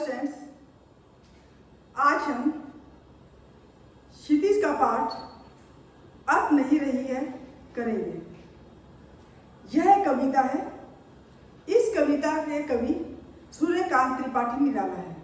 Students, आज हम क्षितिज का पाठ अब नहीं रही है करेंगे। यह कविता है। इस कविता के कवि सूर्यकांत त्रिपाठी निराला है।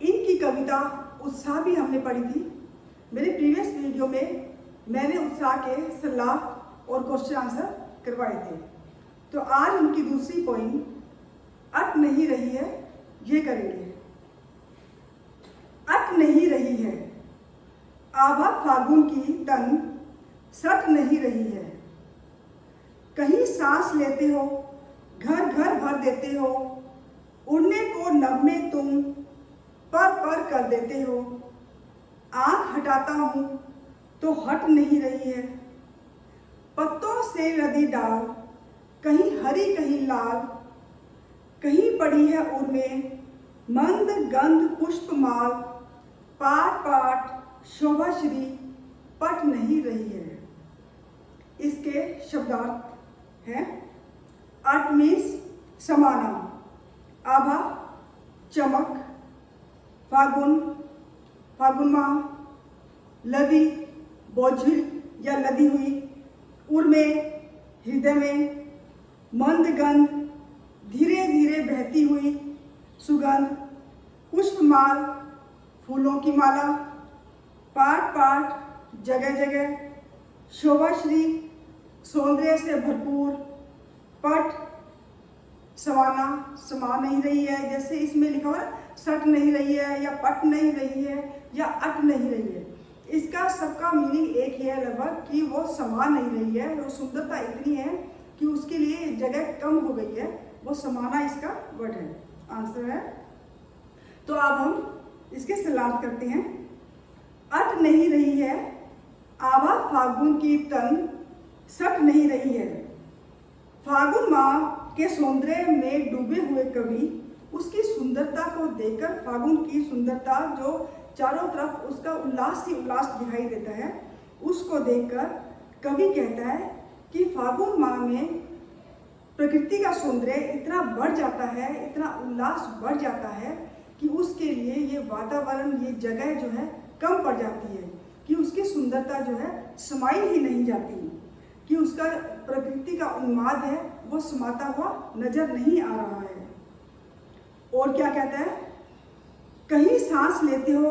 इनकी कविता उत्साह भी हमने पढ़ी थी। मेरे प्रीवियस वीडियो में मैंने उत्साह के सलाह और क्वेश्चन आंसर करवाए थे। तो आज उनकी दूसरी पोइम अट नहीं रही है ये करेंगे। अट नहीं रही है आभा फागुन की तन सट नहीं रही है। कहीं सांस लेते हो घर घर भर देते हो। उड़ने को नभ में तुम पर पर कर देते हो। आंख हटाता हूं तो हट नहीं रही है। पत्तों से लदी डाल कहीं हरी कहीं लाल। कहीं पड़ी है उर में मंद गंध पुष्प माल। पाट पाट शोभा श्री पट नहीं रही है। इसके शब्दार्थ हैं अट मीन्स समाना, आभा चमक, फागुन फागुन माह, लदी बोझिल या लदी हुई, उर में हृदय में, मंद गंध धीरे धीरे बहती हुई सुगंध, पुष्पमाल फूलों की माला, पाट पाट जगह जगह, शोभाश्री सौंदर्य से भरपूर, पट समाना समा नहीं रही है, जैसे इसमें लिखा हुआ है सट नहीं रही है या पट नहीं रही है या अट नहीं रही है। इसका सबका मीनिंग एक ही है लगभग कि वो समा नहीं रही है। वो सुंदरता इतनी है कि उसके लिए जगह कम हो गई है। वो समाना इसका वर्ड है, आंसर है। तो अब हम इसके सलाह करते हैं। अट नहीं रही है आभा फागुन की तन सट नहीं रही है। फागुन माह के सौंदर्य में डूबे हुए कवि उसकी सुंदरता को देखकर, फागुन की सुंदरता जो चारों तरफ उसका उल्लास ही उल्लास दिखाई देता है, उसको देखकर कवि कहता है कि फागुन माह में प्रकृति का सौंदर्य इतना बढ़ जाता है, इतना उल्लास बढ़ जाता है कि उसके लिए ये वातावरण, ये जगह जो है कम पड़ जाती है, कि उसकी सुंदरता जो है समाई ही नहीं जाती, कि उसका प्रकृति का उन्माद है वो समाता हुआ नजर नहीं आ रहा है। और क्या कहता है, कहीं सांस लेते हो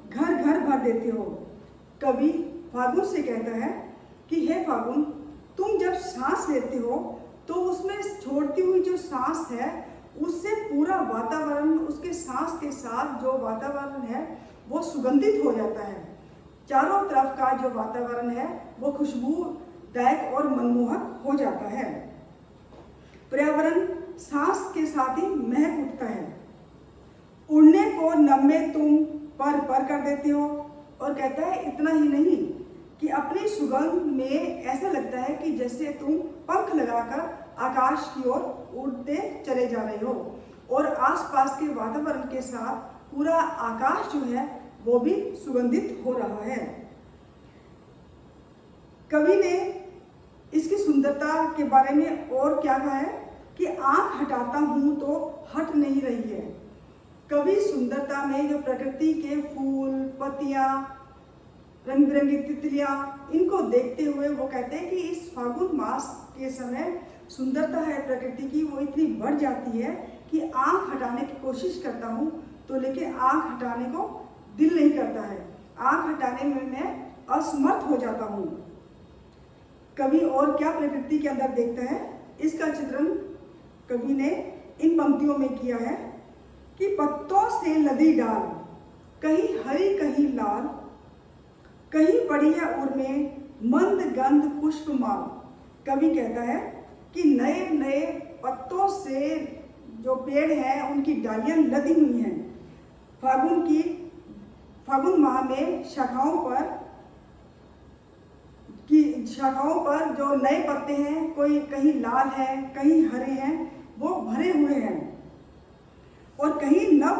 घर घर भर देते हो। कवि फागुन से कहता है कि हे फागुन, तुम जब सांस लेते हो तो उसमें छोड़ती हुई जो सांस है उससे पूरा वातावरण, उसके सांस के साथ जो वातावरण है वो सुगंधित हो जाता है। चारों तरफ का जो वातावरण है वो खुशबूदायक और मनमोहक हो जाता है। पर्यावरण सांस के साथ ही महक उठता है। उड़ने को नभ में तुम पर पर कर देते हो। और कहता है इतना ही नहीं कि अपनी सुगंध में ऐसा लगता है कि जैसे तुम पंख लगाकर आकाश की ओर उड़ते चले जा रहे हो और आसपास के वातावरण के साथ पूरा आकाश जो है वो भी सुगंधित हो रहा है। कवि ने इसकी सुंदरता के बारे में और क्या कहा है कि आंख हटाता हूं तो हट नहीं रही है। कवि सुंदरता में जो प्रकृति के फूल, पत्तियां, रंग बिरंगी तितलियां, इनको देखते हुए वो कहते हैं कि इस फागुन मास के समय सुंदरता है प्रकृति की वो इतनी बढ़ जाती है कि आंख हटाने की कोशिश करता हूँ तो लेकिन आंख हटाने को दिल नहीं करता है। आंख हटाने में मैं असमर्थ हो जाता हूँ। कवि और क्या प्रकृति के अंदर देखता है, इसका चित्रण कवि ने इन पंक्तियों में किया है कि पत्तों से लदी डाल कहीं हरी कहीं लाल। कहीं पड़ी है उर में मंद गंध पुष्प माल। कवि कहता है कि नए नए पत्तों से जो पेड़ हैं उनकी डालियां लदी हुई हैं। फागुन माह में शाखाओं पर जो नए पत्ते हैं, कोई कहीं लाल है कहीं हरे हैं, वो भरे हुए हैं। और कहीं नव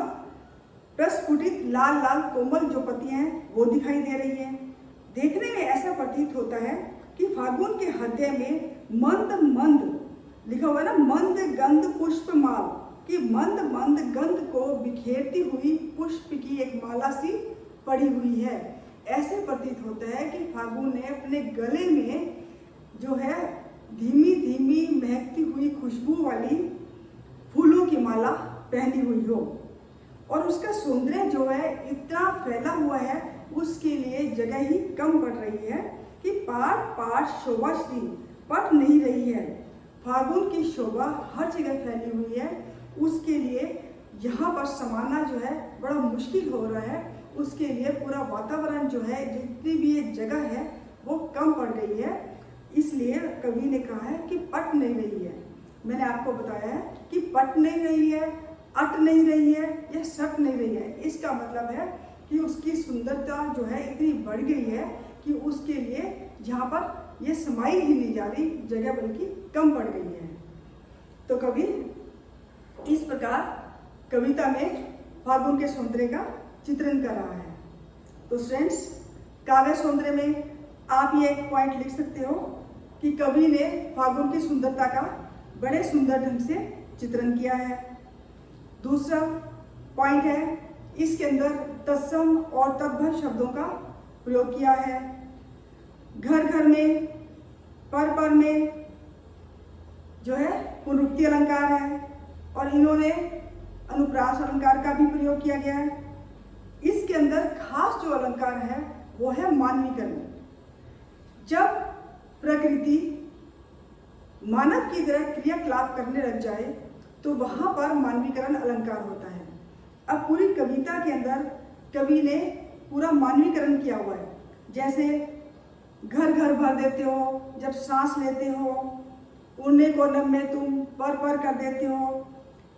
प्रस्फुटित लाल लाल कोमल जो पत्तियां हैं वो दिखाई दे रही हैं। देखने में ऐसा प्रतीत होता है कि फागुन के हृदय में मंद मंद लिखा हुआ है ना, मंद गंध पुष्प माल, कि मंद मंद गंध को बिखेरती हुई पुष्प की एक माला सी पड़ी हुई है। ऐसे प्रतीत होता है कि फागुन ने अपने गले में जो है धीमी धीमी महकती हुई खुशबू वाली फूलों की माला पहनी हुई हो, और उसका सौंदर्य जो है इतना फैला हुआ है, उसके लिए जगह ही कम पड़ रही है कि पार पार शोभा श्री पट नहीं रही है। फागुन की शोभा हर जगह फैली हुई है, उसके लिए यहाँ पर समाना जो है बड़ा मुश्किल हो रहा है। उसके लिए पूरा वातावरण जो है, जितनी भी ये जगह है वो कम पड़ गई है, इसलिए कवि ने कहा है कि पट नहीं रही है। मैंने आपको बताया है कि पट नहीं रही है, अट नहीं रही है या सट नहीं रही है। इसका मतलब है कि उसकी सुंदरता जो है इतनी बढ़ गई है कि उसके लिए जहाँ पर ये समाई ही नहीं जा रही जगह, बल्कि कम पड़ गई है। तो कवि इस प्रकार कविता में फागुन के सौंदर्य का चित्रण कर रहा है। तो फ्रेंड्स, काव्य सौंदर्य में आप ये एक पॉइंट लिख सकते हो कि कवि ने फागुन की सुंदरता का बड़े सुंदर ढंग से चित्रण किया है। दूसरा पॉइंट है, इसके अंदर तत्सम और तद्भव शब्दों का प्रयोग किया है। घर घर में, पर पर में जो है पुनरुक्ति अलंकार है, और इन्होंने अनुप्रास अलंकार का भी प्रयोग किया गया है। इसके अंदर खास जो अलंकार है वो है मानवीकरण। जब प्रकृति मानव की तरह क्रियाकलाप करने लग जाए तो वहां पर मानवीकरण अलंकार होता है। अब पूरी कविता के अंदर कवि ने पूरा मानवीकरण किया हुआ है। जैसे घर घर भर देते हो, जब सांस लेते हो, उड़ने को लब में तुम पर पर कर देते हो,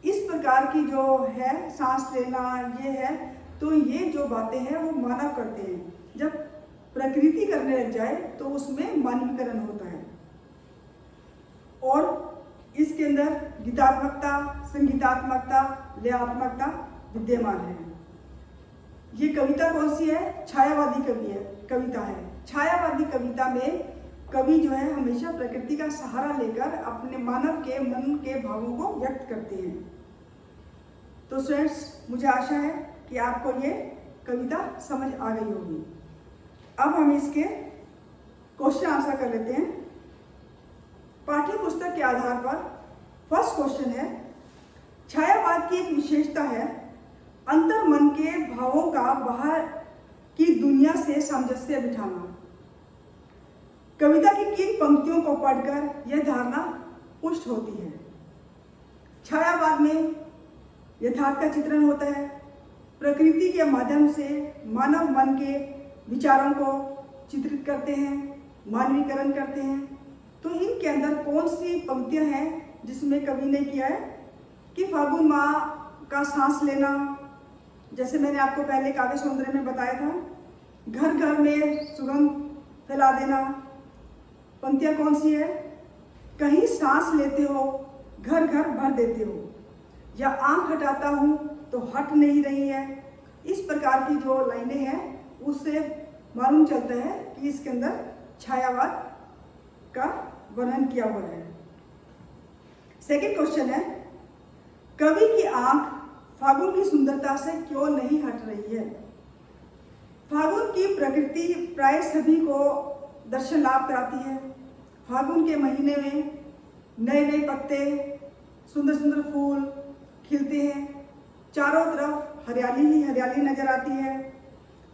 इस प्रकार की जो है सांस लेना ये है, तो ये जो बातें हैं वो मानव करते हैं। जब प्रकृति करने लग जाए तो उसमें मानवीकरण होता है। और इसके अंदर गीतात्मकता, संगीतात्मकता, लयात्मकता विद्यमान है। ये कविता कौन सी है? छायावादी कविता है। छायावादी कविता में कवि जो है हमेशा प्रकृति का सहारा लेकर अपने मानव के मन के भावों को व्यक्त करते हैं। तो फ्रेंड्स, मुझे आशा है कि आपको ये कविता समझ आ गई होगी। अब हम इसके क्वेश्चन आंसर कर लेते हैं। पाठ्य पुस्तक के आधार पर फर्स्ट क्वेश्चन है, छायावाद की एक विशेषता है अंतर मन के भावों का बाहर की दुनिया से सामंजस्य बिठाना। कविता की किन पंक्तियों को पढ़कर यह धारणा पुष्ट होती है? छायावाद में यथार्थ का चित्रण होता है, प्रकृति के माध्यम से मानव मन के विचारों को चित्रित करते हैं, मानवीकरण करते हैं। तो इनके अंदर कौन सी पंक्तियां हैं जिसमें कवि ने किया है कि फागुन माह का सांस लेना, जैसे मैंने आपको पहले काव्य सौंदर्य में बताया था, घर घर में सुगंध फैला देना। पंक्तियां कौन सी है? कहीं सांस लेते हो, घर घर भर देते हो, या आंख हटाता हूं तो हट नहीं रही है। इस प्रकार की जो लाइनें हैं उससे मालूम चलता है कि इसके अंदर छायावाद का वर्णन किया हुआ है। सेकंड क्वेश्चन है, कवि की आंख फागुन की सुंदरता से क्यों नहीं हट रही है? फागुन की प्रकृति प्राय सभी को दर्शन लाभ कराती है। फागुन के महीने में नए नए पत्ते, सुंदर सुंदर फूल खिलते हैं, चारों तरफ हरियाली ही हरियाली नजर आती है।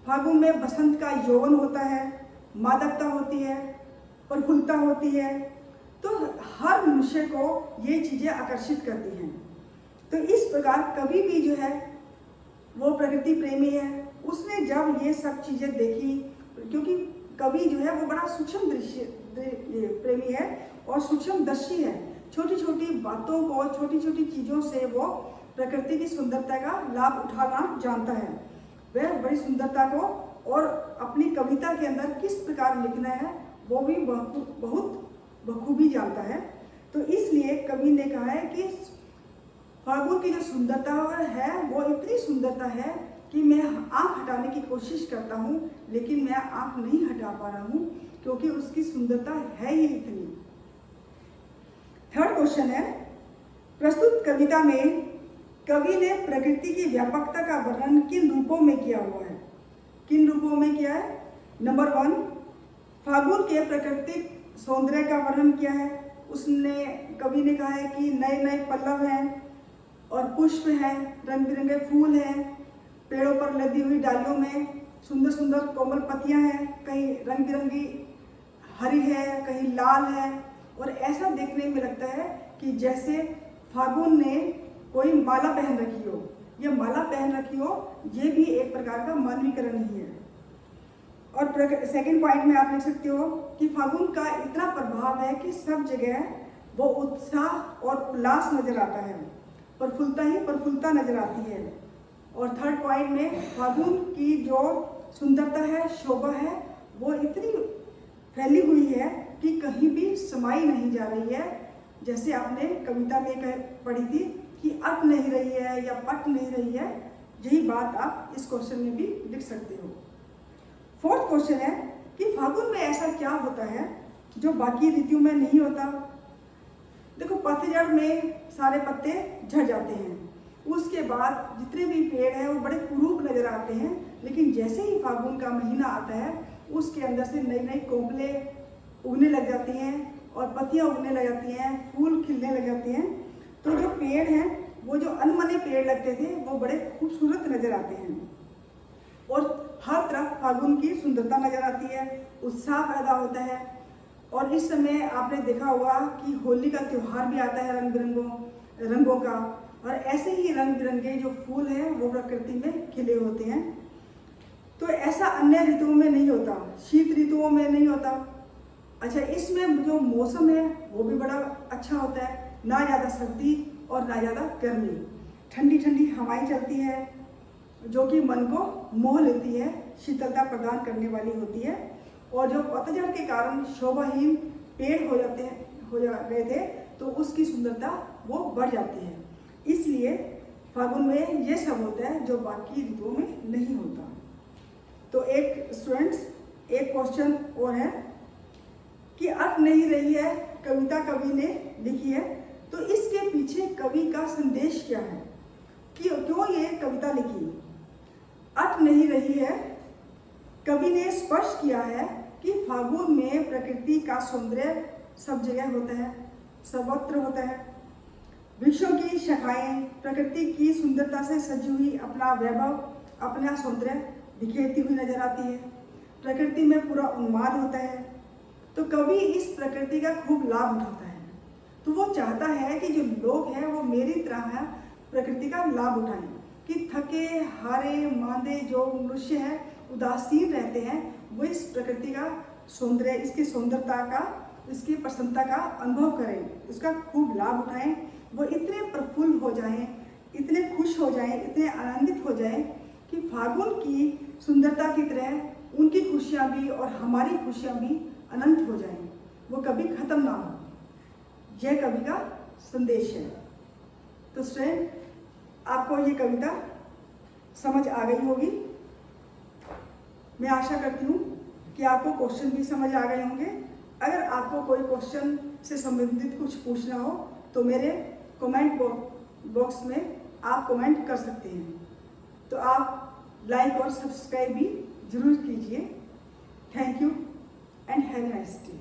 फागुन में बसंत का यौवन होता है, मादकता होती है, प्रफुल्लता होती है। तो हर मनुष्य को ये चीज़ें आकर्षित करती हैं। तो इस प्रकार कवि भी जो है वो प्रकृति प्रेमी है। उसने जब ये सब चीज़ें देखी, क्योंकि कवि जो है वो बड़ा सूक्ष्म दृश्य प्रेमी है और सूक्ष्मदर्शी है। छोटी छोटी बातों को, छोटी छोटी चीज़ों से वो प्रकृति की सुंदरता का लाभ उठाना जानता है। वह बड़ी सुंदरता को और अपनी कविता के अंदर किस प्रकार लिखना है वो भी बहुत बखूबी जानता है। तो इसलिए कवि ने कहा है कि फागुन की जो सुंदरता है वो इतनी सुंदरता है कि मैं आंख हटाने की कोशिश करता हूँ, लेकिन मैं आंख नहीं हटा पा रहा हूँ क्योंकि उसकी सुंदरता है ही इतनी। थर्ड क्वेश्चन है, प्रस्तुत कविता में कवि ने प्रकृति की व्यापकता का वर्णन किन रूपों में किया हुआ है? किन रूपों में किया है? नंबर 1, फागुन के प्राकृतिक सौंदर्य का वर्णन किया है। उसने कवि ने कहा है कि नए नए पल्लव हैं और पुष्प हैं, रंग बिरंगे फूल हैं, पेड़ों पर लदी हुई डालियों में सुंदर सुंदर कोमल पत्तियां हैं, कहीं रंग बिरंगी हरी है, कहीं लाल है, और ऐसा देखने में लगता है कि जैसे फागुन ने कोई माला पहन रखी हो। ये माला पहन रखी हो, ये भी एक प्रकार का मानवीकरण ही है। और सेकंड पॉइंट में आप लिख सकते हो कि फागुन का इतना प्रभाव है कि सब जगह वो उत्साह और उल्लास नजर आता है, प्रफुल्लता ही प्रफुल्लता नजर आती है। और थर्ड पॉइंट में फागुन की जो सुंदरता है, शोभा है, वो इतनी फैली हुई है कि कहीं भी समाई नहीं जा रही है। जैसे आपने कविता में पढ़ी थी कि अट नहीं रही है या पट नहीं रही है, यही बात आप इस क्वेश्चन में भी लिख सकते हो। फोर्थ क्वेश्चन है कि फागुन में ऐसा क्या होता है जो बाकी ऋतुओं में नहीं होता? देखो, पतझड़ में सारे पत्ते झड़ जाते हैं, उसके बाद जितने भी पेड़ हैं वो बड़े कुरूप नजर आते हैं, लेकिन जैसे ही फागुन का महीना आता है उसके अंदर से नई नई कोपलें उगने लग जाती हैं और पत्तियां उगने लग जाती हैं, फूल खिलने लग जाते हैं। तो जो पेड़ हैं, वो जो अनमने पेड़ लगते थे, वो बड़े खूबसूरत नजर आते हैं और हर तरफ फागुन की सुंदरता नजर आती है, उत्साह पैदा होता है। और इस समय आपने देखा होगा कि होली का त्यौहार भी आता है रंगों का, और ऐसे ही रंग बिरंगे जो फूल हैं वो प्रकृति में खिले होते हैं। तो ऐसा अन्य ऋतुओं में नहीं होता, शीत ऋतुओं में नहीं होता। अच्छा, इसमें जो मौसम है वो भी बड़ा अच्छा होता है, ना ज़्यादा सर्दी और ना ज़्यादा गर्मी, ठंडी ठंडी हवाएं चलती है जो कि मन को मोह लेती है, शीतलता प्रदान करने वाली होती है। और जो पतझड़ के कारण शोभाहीन पेड़ हो गए थे, तो उसकी सुंदरता वो बढ़ जाती है। इसलिए फागुन में ये सब होता है जो बाकी ऋतुओं में नहीं होता। तो एक क्वेश्चन और है कि अट नहीं रही है कविता कवि ने लिखी है, तो इसके पीछे कवि का संदेश क्या है कि क्यों ये कविता लिखी? अट नहीं रही है, कवि ने स्पष्ट किया है कि फागुन में प्रकृति का सौंदर्य सब जगह होता है, सर्वत्र होता है। वृक्षों की शाखाएं प्रकृति की सुंदरता से सजी हुई अपना वैभव, अपना सौंदर्य बिखेरती हुई नजर आती है। प्रकृति में पूरा उन्माद होता है, तो कवि इस प्रकृति का खूब लाभ उठाता है। तो वो चाहता है कि जो लोग हैं वो मेरी तरह प्रकृति का लाभ उठाएं, कि थके हारे मांदे जो मनुष्य हैं, उदासीन रहते हैं, वो इस प्रकृति का सौंदर्य, इसकी सौंदर्यता का, इसकी प्रसन्नता का अनुभव करें, उसका खूब लाभ उठाएं। वो इतने प्रफुल्ल हो जाएं, इतने खुश हो जाएं, इतने आनंदित हो जाएं कि फागुन की सुंदरता की तरह उनकी खुशियां भी और हमारी खुशियां भी अनंत हो जाएं, वो कभी खत्म ना हो। यह कवि का संदेश है। तो स्टूडेंट, आपको ये कविता समझ आ गई होगी। मैं आशा करती हूँ कि आपको क्वेश्चन भी समझ आ गए होंगे। अगर आपको कोई क्वेश्चन से संबंधित कुछ पूछना हो तो मेरे कमेंट बॉक्स में आप कमेंट कर सकते हैं। तो आप लाइक और सब्सक्राइब भी जरूर कीजिए। Thank you and have a nice day.